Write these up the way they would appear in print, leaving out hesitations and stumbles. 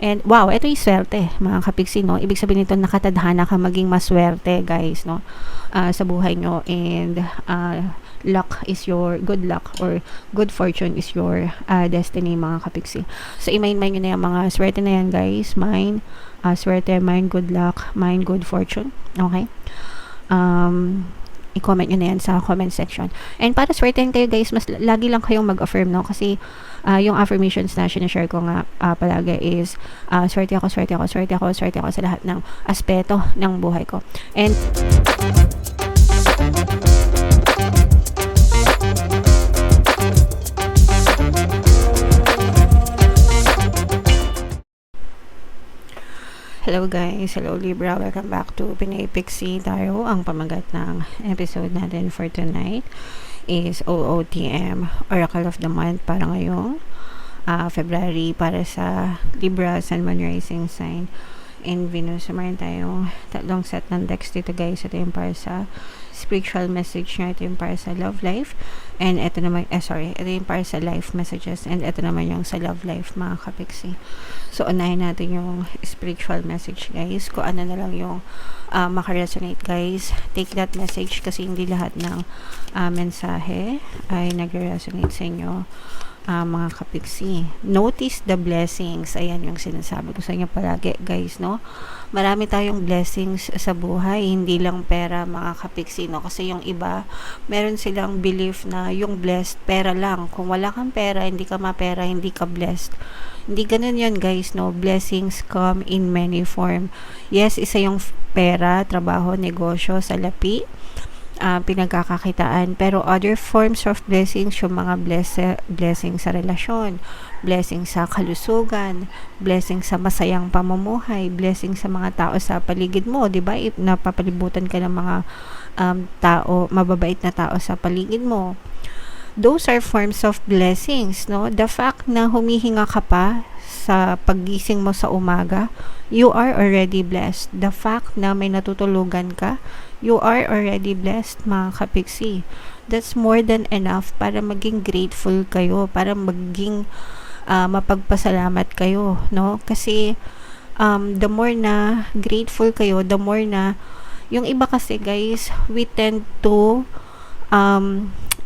And wow, ito yung swerte, mga kapiksi, no? Ibig sabihin nito, nakatadhana ka maging maswerte, guys, no? Sa buhay nyo. And luck is your good luck, or good fortune is your destiny, mga kapiksi. So, i-mind nyo na yung mga swerte na yan, guys. Mine, swerte, mine, good luck, mine, good fortune. Okay? I-comment nyo na yan sa comment section. And para swertein kayo, guys, mas lagi lang kayong mag-affirm, no? Kasi yung affirmations na sinashare ko nga palagi is swerte ako, swerte ako, swerte ako, swerte ako sa lahat ng aspeto ng buhay ko. And hello guys, hello Libra, welcome back to Pinay Pixie Tarot. Ang pamagat ng episode natin for tonight is OOTM, Oracle of the Month para ngayong February para sa Libra, Sun, Moon, Rising Sign, and Venus. So, meron tayong tatlong set ng decks dito, guys. Ito yung para sa spiritual message nyo, ito yung para sa love life, and ito naman, ito yung para sa life messages, and ito naman yung sa love life, mga kapiksi. So, unahin natin yung spiritual message, guys. Kung ano na lang yung makaresonate, guys. Take that message kasi hindi lahat ng mensahe ay nagre-resonate sa inyo, mga kapiksi. Notice the blessings. Ayan yung sinasabi ko sa inyo palagi, guys, no? Marami tayong blessings sa buhay, hindi lang pera, mga kapiksi, no? Kasi yung iba, meron silang belief na yung blessed, pera lang. Kung wala kang pera, hindi ka mapera, hindi ka blessed. Hindi ganun yun, guys, no? Blessings come in many form. Yes, isa yung pera, trabaho, negosyo, salapi, pinagkakakitaan, pero other forms of blessings, yung mga blessing sa relasyon, blessing sa kalusugan, blessing sa masayang pamumuhay, blessing sa mga tao sa paligid mo, di ba? Napapalibutan ka ng mga tao, mababait na tao sa paligid mo. Those are forms of blessings, no? The fact na humihinga ka pa sa paggising mo sa umaga, you are already blessed. The fact na may natutulugan ka, you are already blessed, mga kapiksi. That's more than enough para maging grateful kayo, para maging mapagpasalamat kayo, no? Kasi the more na grateful kayo, the more na yung iba kasi, guys, we tend to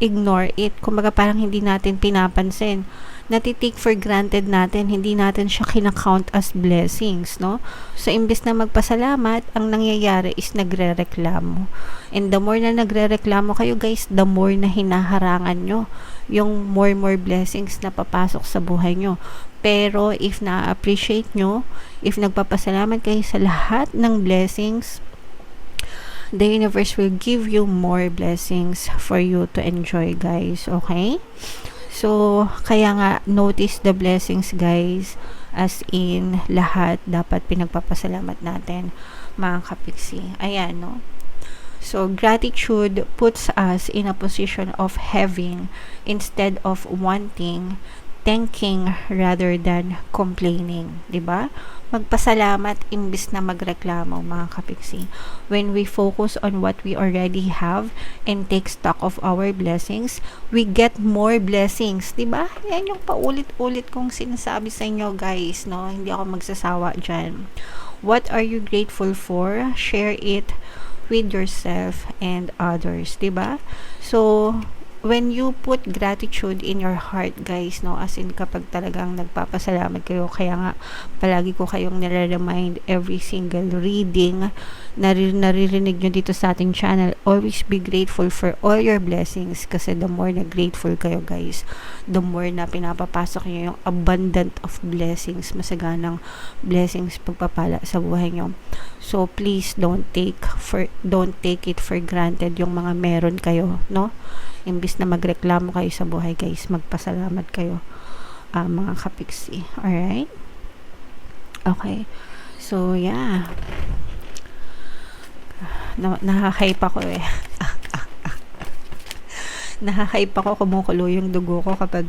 ignore it. Kumbaga parang hindi natin pinapansin. Natitake for granted natin, hindi natin siya kinakount as blessings, no? So, imbes na magpasalamat, ang nangyayari is nagre-reklamo. And the more na nagre-reklamo kayo, guys, the more na hinaharangan nyo yung more blessings na papasok sa buhay nyo. Pero, if na-appreciate nyo, if nagpapasalamat kayo sa lahat ng blessings, the universe will give you more blessings for you to enjoy, guys. Okay? So, kaya nga, notice the blessings, guys. As in, lahat dapat pinagpapasalamat natin, mga kapiksi. Ayan, no? So, gratitude puts us in a position of having instead of wanting, thanking rather than complaining. Diba? Magpasalamat imbis na magreklamo, mga kapiksi. When we focus on what we already have and take stock of our blessings, we get more blessings. Diba? Yan yung paulit-ulit kong sinasabi sa inyo, guys, no? Hindi ako magsasawa dyan. What are you grateful for? Share it with yourself and others. Diba? So, when you put gratitude in your heart, guys, no, as in kapag talagang nagpapasalamat kayo, kaya nga palagi ko kayong nire-remind every single reading na naririnig nyo dito sa ating channel, always be grateful for all your blessings, kasi the more na grateful kayo, guys, the more na pinapapasok nyo yung abundant of blessings, masaganang blessings, pagpapala sa buhay nyo. So please don't take it for granted yung mga meron kayo, no? Imbis na magreklamo kayo sa buhay, guys, magpasalamat kayo, mga kapiksi. Alright? Okay. So, yeah. Nahahype ako eh. Nahahype ako, kumukulo yung dugo ko kapag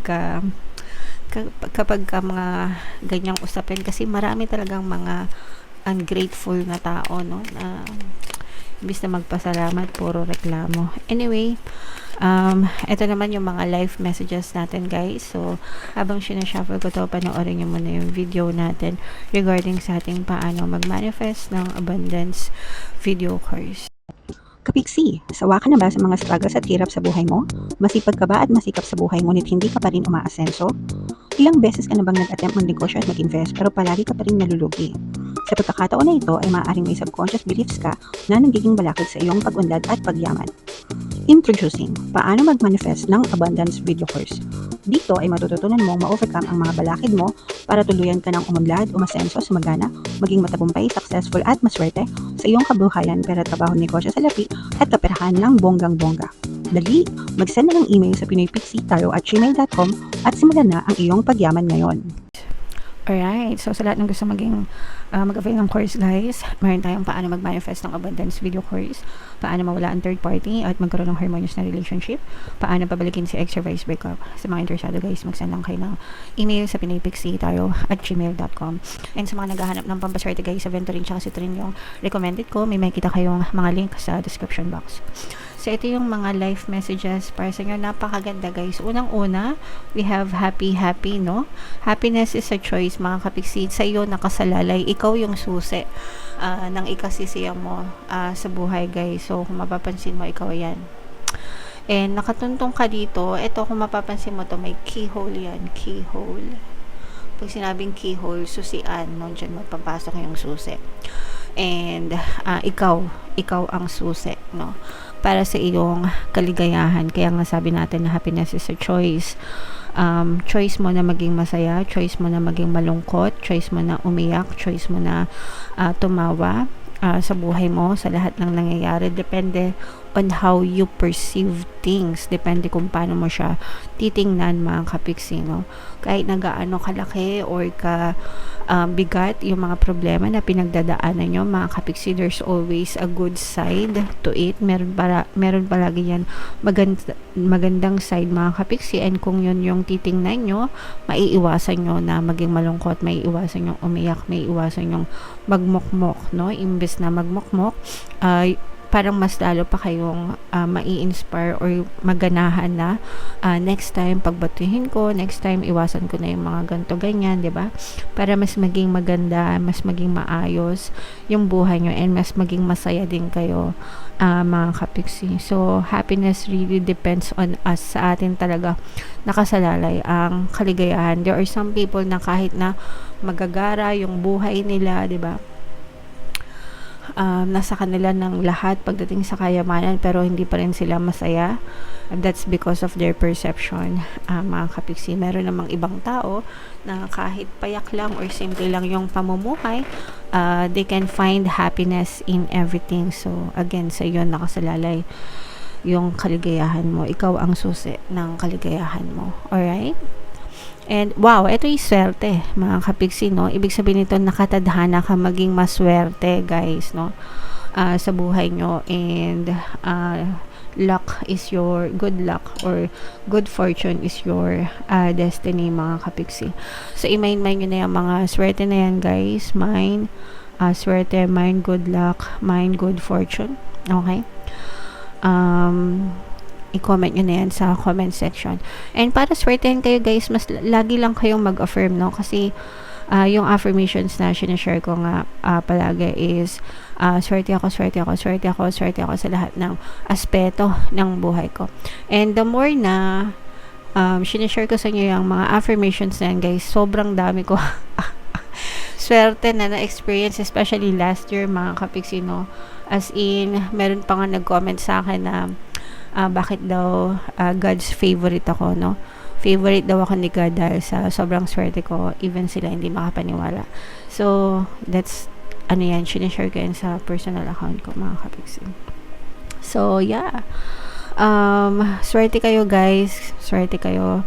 mga ganyang usapin. Kasi marami talagang mga ungrateful na tao, no? Na Imbis na magpasalamat, puro reklamo. Anyway, ito naman yung mga live messages natin, guys. So, habang sinashuffle ko to, panoorin nyo muna yung video natin regarding sa ating paano mag-manifest ng abundance video course. Kapiksi, sawa ka na ba sa mga struggles at hirap sa buhay mo? Masipag ka ba at masikap sa buhay ngunit hindi ka pa rin umaasenso? Ilang beses ka na bang nag-attempt mag-negosyo at mag-invest pero palagi ka pa rin nalulugi? Sa pagkakataon na ito ay maaaring may subconscious beliefs ka na nagiging balakid sa iyong pag-unlad at pagyaman. Introducing, paano mag-manifest ng abundance video course. Dito ay matututunan mong ma-overcome ang mga balakid mo para tuluyan ka ng umunlad, umasenso, sumagana, maging matagumpay, successful at maswerte sa iyong kabuhayan, pera, trabaho, negosyo, salapi at kaperahan ng bonggang-bongga. Dali, mag-send na ng email sa pinoypixitarot@gmail.com at simulan na ang iyong pagyaman ngayon. Alright, so sa lahat ng gusto mag-avail ng course, guys, meron tayong paano mag-manifest ng abundance video course, paano mawala ang third party at magkaroon ng harmonious na relationship, paano pabalikin si ex or vice breakup. Sa mga interesado, guys, mag-send lang kayo ng email sa pinoypixitarot@gmail.com. And sa mga naghahanap ng pampaswerte, guys, sa Venturin tsaka Citrine yung recommended ko, may makita kayong mga link sa description box. So, ito yung mga live messages para sa inyo. Napakaganda, guys. Unang-una, we have happy, no? Happiness is a choice, mga kapiksid. Sa iyo nakasalalay. Ikaw yung susi ng ikasisiya mo sa buhay, guys. So, kung mapapansin mo, ikaw yan. And nakatuntong ka dito. Ito, kung mapapansin mo to, may keyhole yan. Keyhole. Pag sinabing keyhole, susian. No? Diyan magpapasok yung susi. And ikaw ang susi, no? Para sa iyong kaligayahan. Kaya nga sabi natin na happiness is a choice. Choice mo na maging masaya, choice mo na maging malungkot, choice mo na umiyak, choice mo na tumawa sa buhay mo, sa lahat ng nangyayari. Depende on how you perceive things. Depende kung paano mo siya titingnan, mga kapiksi, no? Kahit nagaano kalaki or bigat yung mga problema na pinagdadaanan nyo, mga kapiksi, there's always a good side to it. Meron palagi yan magandang side, mga kapiksi, and kung yun yung titingnan nyo, maiiwasan nyo na maging malungkot, maiiwasan nyo umiyak, maiiwasan nyo magmokmok, no? Imbes na magmokmok, parang mas lalo pa kayong mai-inspire or maganahan na next time pagbatuhin ko, next time iwasan ko na yung mga ganto ganyan, 'di ba? Para mas maging maganda, mas maging maayos yung buhay nyo and mas maging masaya din kayo, mga kapiksi. So happiness really depends on us. Sa atin talaga nakasalalay ang kaligayahan. There are some people na kahit na magagara yung buhay nila, 'di ba? Nasa kanila ng lahat pagdating sa kayamanan pero hindi pa rin sila masaya. That's because of their perception, mga kapiksi. Meron namang ibang tao na kahit payak lang or simple lang yung pamumuhay, they can find happiness in everything. So again, sa iyo nakasalalay yung kaligayahan mo. Ikaw ang susi ng kaligayahan mo. Alright? And wow, ito yung swerte, mga kapiksi, no? Ibig sabihin nito, nakatadhana ka maging maswerte, guys, no? Sa buhay nyo. And luck is your good luck or good fortune is your destiny, mga kapiksi. So i-mind nyo na yung mga swerte na yan, guys. Mind swerte, mind good luck, mind good fortune. Okay? I-comment nyo na yan sa comment section. And para swertehin kayo, guys, mas lagi lang kayong mag-affirm, no? Kasi yung affirmations na sinashare ko nga palagi is swerte ako, swerte ako, swerte ako, swerte ako sa lahat ng aspeto ng buhay ko. And the more na sinashare ko sa inyo yung mga affirmations na yan, guys, sobrang dami ko swerte na na-experience, especially last year, mga kapiksi, no? As in, meron pa nga nag-comment sa akin na bakit daw God's favorite ako, no? Favorite daw ako ni God dahil sa sobrang swerte ko, even sila hindi makapaniwala. So that's yan, sinishare ko yan sa personal account ko, mga kapiksi. So yeah, swerte kayo, guys, swerte kayo.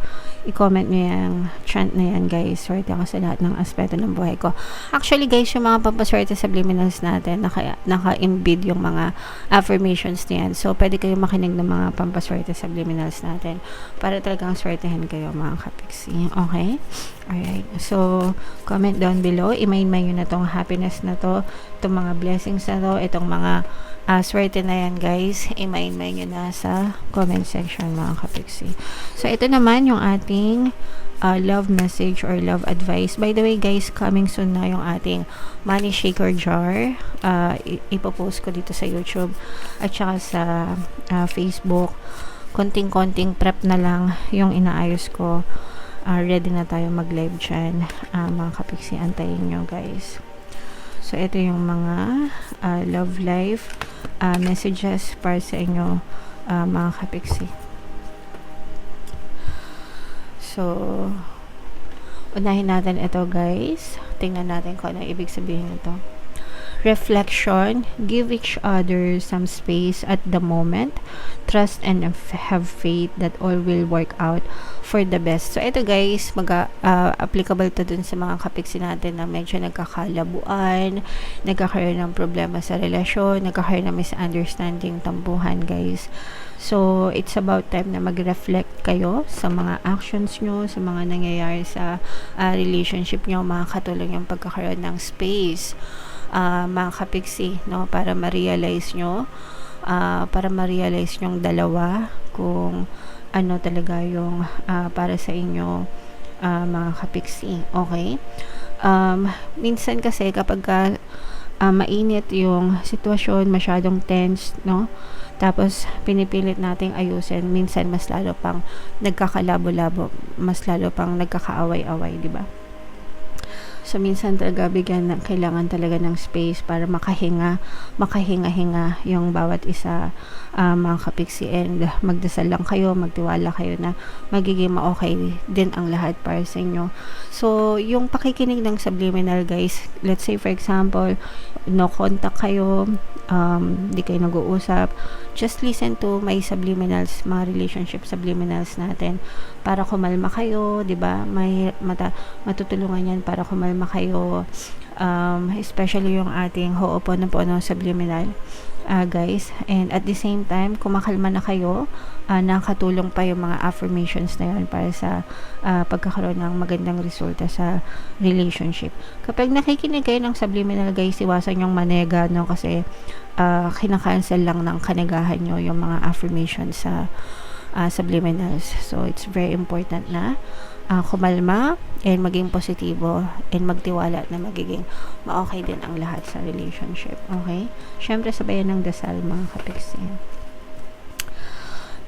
I-comment nyo yung chant na yan, guys. Swerte ako sa lahat ng aspeto ng buhay ko. Actually, guys, yung mga pampaswerte subliminals natin, naka-embed yung mga affirmations niyan. So, pwede kayo makinig ng mga pampaswerte subliminals natin para talagang swertehin kayo, mga kapiksi. Okay? Alright. So, comment down below. I-mind nyo na tong happiness na to, itong mga blessings na to, itong mga Swerte na yan guys. I-main-main nyo na sa comment section mga kapiksi. So ito naman yung ating love message or love advice. By the way guys, coming soon na yung ating money shaker jar. Ipopost ko dito sa YouTube at saka sa Facebook. Konting-konting prep na lang yung inaayos ko. Ready na tayo mag-live dyan. Mga kapiksi, antayin nyo guys. So ito yung mga love life messages para sa inyo mga kapiksi. So unahin natin ito guys. Tingnan natin kung ano ibig sabihin nito. Reflection, give each other some space at the moment. Trust and have faith that all will work out for the best. So ito guys, applicable to dun sa mga kapiksi natin na medyo nagkakalabuan, nagkakaroon ng problema sa relasyon, nagkakaroon ng misunderstanding, tampuhan guys. So it's about time na mag-reflect kayo sa mga actions nyo, sa mga nangyayari sa relationship nyo, makakatulong yung pagkakaroon ng space mga kapiksi, no, para ma-realize nyo yung dalawa kung ano talaga yung para sa inyo mga kapiksi, okay? Minsan kasi kapag mainit yung sitwasyon, masyadong tense, no, tapos pinipilit nating ayusin, minsan mas lalo pang nagkakalabo-labo, mas lalo pang nagkakaaway-away, di ba? So minsan talaga kailangan talaga ng space para makahinga-hinga yung bawat isa mga kapiksi, and magdasal lang kayo, magtiwala kayo na magiging okay din ang lahat para sa inyo. So yung pakikinig ng subliminal guys, let's say for example, no contact kayo, di kayo nag-uusap, just listen to my subliminals, mga relationship subliminals natin para kumalma kayo, di ba? Matutulungan yan para kumalma kayo, especially yung ating Ho'oponopono subliminal guys, and at the same time kumakalma na kayo, nakatulong pa yung mga affirmations na yun para sa pagkakaroon ng magandang resulta sa relationship. Kapag nakikinig kayo ng subliminal guys, iwasan yung manega, no, kasi kinakancel lang ng kanagahan nyo yung mga affirmations sa subliminals. So it's very important na kumalma and maging positibo and magtiwala na magiging ma-okay din ang lahat sa relationship, okay? Syempre sabayan ng dasal mga kapiksi.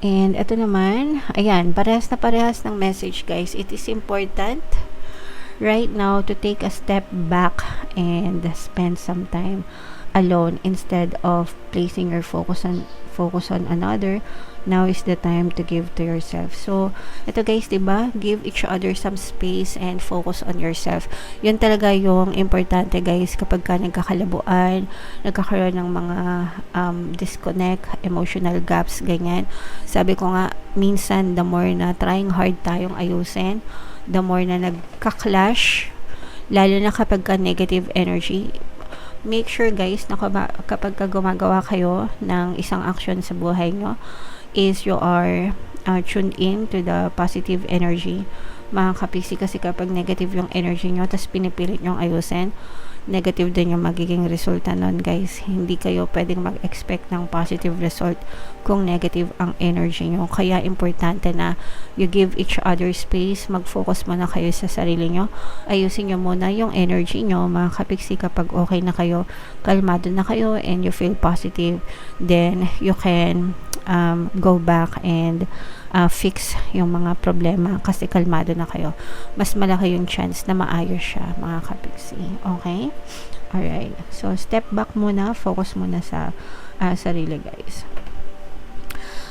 And ito naman, ayan, parehas ng message guys. It is important right now to take a step back and spend some time alone instead of placing your focus on another. Now is the time to give to yourself. So ito guys, diba, give each other some space and focus on yourself. Yun talaga yung importante guys kapag ka nagkakalabuan, nagkakaroon ng mga disconnect, emotional gaps, ganyan. Sabi ko nga, minsan the more na trying hard tayong ayusin, the more na nagka-clash, lalo na kapag ka negative energy. Make sure guys na kapag gumagawa kayo ng isang action sa buhay nyo, is you are tuned in to the positive energy mga kapiksi, kasi kapag negative yung energy nyo tapos pinipilit nyong ayusin, negative din yung magiging resulta nun guys. Hindi kayo pwedeng mag-expect ng positive result kung negative ang energy nyo. Kaya importante na you give each other space, mag-focus muna kayo sa sarili nyo, ayusin nyo muna yung energy nyo mga kapiksi. Kapag okay na kayo, kalmado na kayo and you feel positive, then you can go back and fix yung mga problema kasi kalmado na kayo. Mas malaki yung chance na maayos siya mga kapiksi, okay? Alright, so step back muna, focus muna sa sarili guys.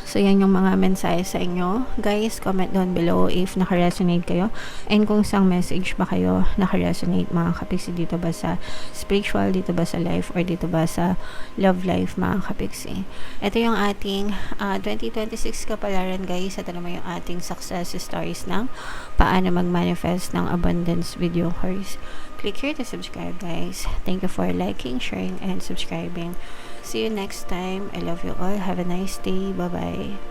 So, yan yung mga mensahe sa inyo. Guys, comment down below if naka-resonate kayo. And kung sang message ba kayo naka-resonate mga kapiksi, dito ba sa spiritual, dito ba sa life, or dito ba sa love life mga kapiksi. Ito yung ating 2026 kapalaran guys. Ito naman yung ating success stories ng paano mag-manifest ng abundance video course. Click here to subscribe guys. Thank you for liking, sharing, and subscribing. See you next time. I love you all. Have a nice day. Bye-bye.